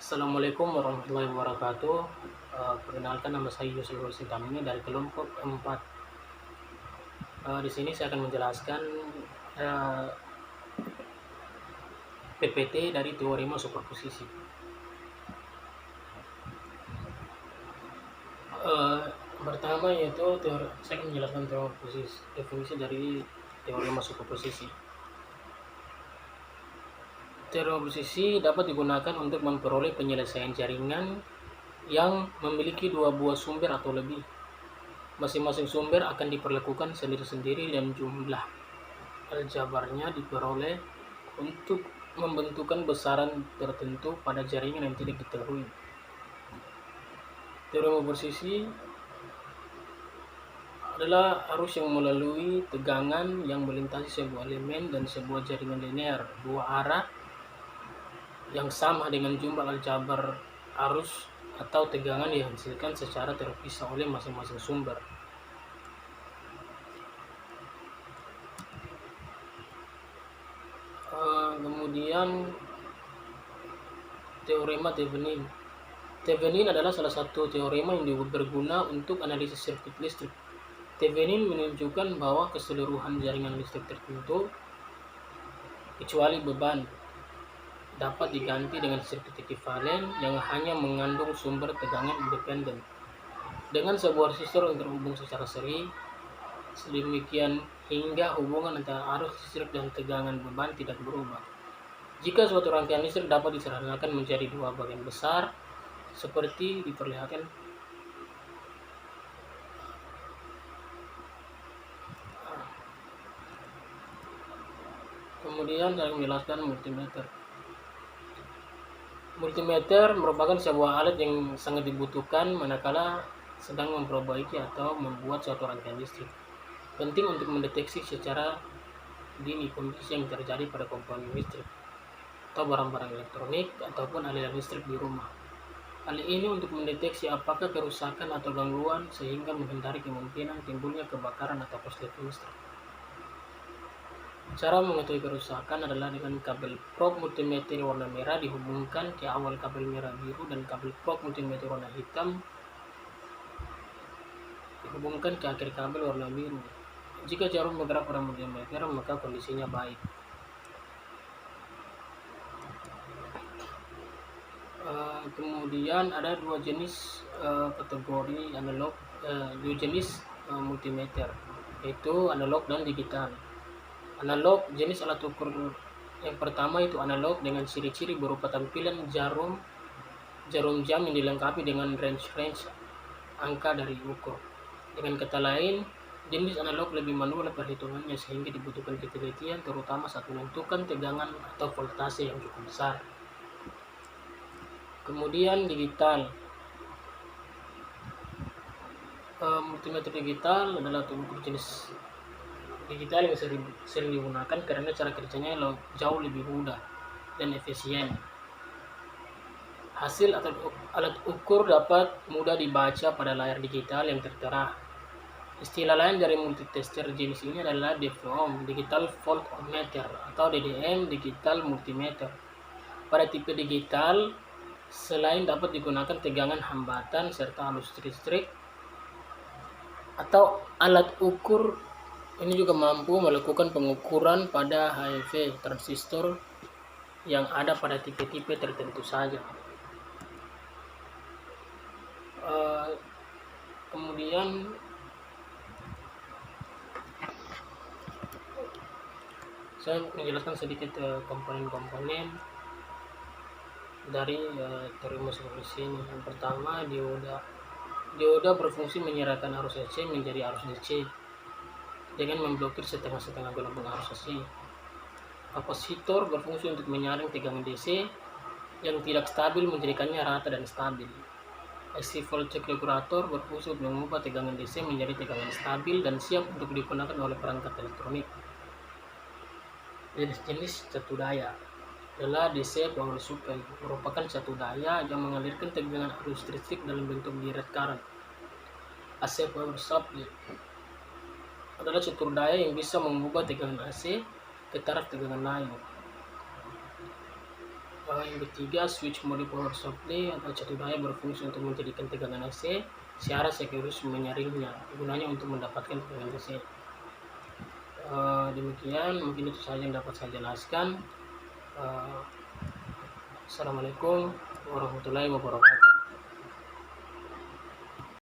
Assalamualaikum warahmatullahi wabarakatuh. Perkenalkan, nama saya Yusuf Tamimi dari kelompok 4. Di sini saya akan menjelaskan uh, PPT dari teorema superposisi. Pertama yaitu saya akan menjelaskan definisi dari teorema superposisi. Teorema superposisi dapat digunakan untuk memperoleh penyelesaian jaringan yang memiliki dua buah sumber atau lebih. Masing-masing sumber akan diperlakukan sendiri-sendiri dan jumlah aljabarnya diperoleh untuk membentukkan besaran tertentu pada jaringan yang tidak diketahui. Teorema superposisi adalah arus yang melalui tegangan yang melintasi sebuah elemen dan sebuah jaringan linear dua arah yang sama dengan jumlah aljabar arus atau tegangan yang dihasilkan secara terpisah oleh masing-masing sumber. Kemudian teorema Thevenin. Thevenin adalah salah satu teorema yang berguna untuk analisis sirkuit listrik. Thevenin menunjukkan bahwa keseluruhan jaringan listrik tertentu, kecuali beban, dapat diganti dengan sirkuit ekivalen yang hanya mengandung sumber tegangan independen dengan sebuah resistor yang terhubung secara seri, sedemikian hingga hubungan antara arus listrik dan tegangan beban tidak berubah. Jika suatu rangkaian listrik dapat disederhanakan menjadi dua bagian besar, seperti diperlihatkan kemudian saya menjelaskan multimeter. Multimeter merupakan sebuah alat yang sangat dibutuhkan manakala sedang memperbaiki atau membuat suatu rangkaian listrik. Penting untuk mendeteksi secara dini kondisi yang terjadi pada komponen listrik atau barang-barang elektronik ataupun aliran listrik di rumah. Hal ini untuk mendeteksi apakah kerusakan atau gangguan sehingga menghindari kemungkinan timbulnya kebakaran atau korsleting listrik. Cara mengetahui kerusakan adalah dengan kabel probe multimeter warna merah dihubungkan ke awal kabel merah biru dan kabel probe multimeter warna hitam dihubungkan ke akhir kabel warna biru. Jika jarum bergerak pada multimeter, maka kondisinya baik. Kemudian ada dua jenis kategori analog, dua jenis multimeter, yaitu analog dan digital. Analog, jenis alat ukur yang pertama itu analog dengan ciri-ciri berupa tampilan jarum jam yang dilengkapi dengan range angka dari ukur. Dengan kata lain, jenis analog lebih manual perhitungannya sehingga dibutuhkan ketelitian terutama saat menentukan tegangan atau voltase yang cukup besar. Kemudian digital. Multimeter digital adalah ukur jenis digital yang sering digunakan karena cara kerjanya jauh lebih mudah dan efisien. Hasil atau alat ukur dapat mudah dibaca pada layar digital yang tertera. Istilah lain dari multitester jenis ini adalah DVOM, Digital Voltmeter, atau DDM, Digital Multimeter. Pada tipe digital, selain dapat digunakan tegangan hambatan serta arus listrik atau alat ukur, ini juga mampu melakukan pengukuran pada HEV transistor yang ada pada tipe-tipe tertentu saja. Kemudian saya menjelaskan sedikit komponen-komponen dari teorema superposisi ini. Yang pertama, dioda. Dioda berfungsi menyerahkan arus AC menjadi arus DC dengan memblokir setengah-setengah gelombang arus AC. Kapasitor berfungsi untuk menyaring tegangan DC yang tidak stabil menjadikannya rata dan stabil. AC voltage regulator berfungsi untuk mengubah tegangan DC menjadi tegangan stabil dan siap untuk digunakan oleh perangkat elektronik. Jenis-jenis satu daya adalah DC power supply, merupakan satu daya yang mengalirkan tegangan arus listrik dalam bentuk direct current. AC power supply adalah catur daya yang bisa mengubah tegangan AC ke taraf tegangan lain. Yang ketiga, switch mode power supply atau catu daya berfungsi untuk menjadikan tegangan AC. Secara sekaligus menyaringnya, gunanya untuk mendapatkan tegangan AC. Demikian mungkin itu saja yang dapat saya jelaskan. Assalamualaikum warahmatullahi wabarakatuh.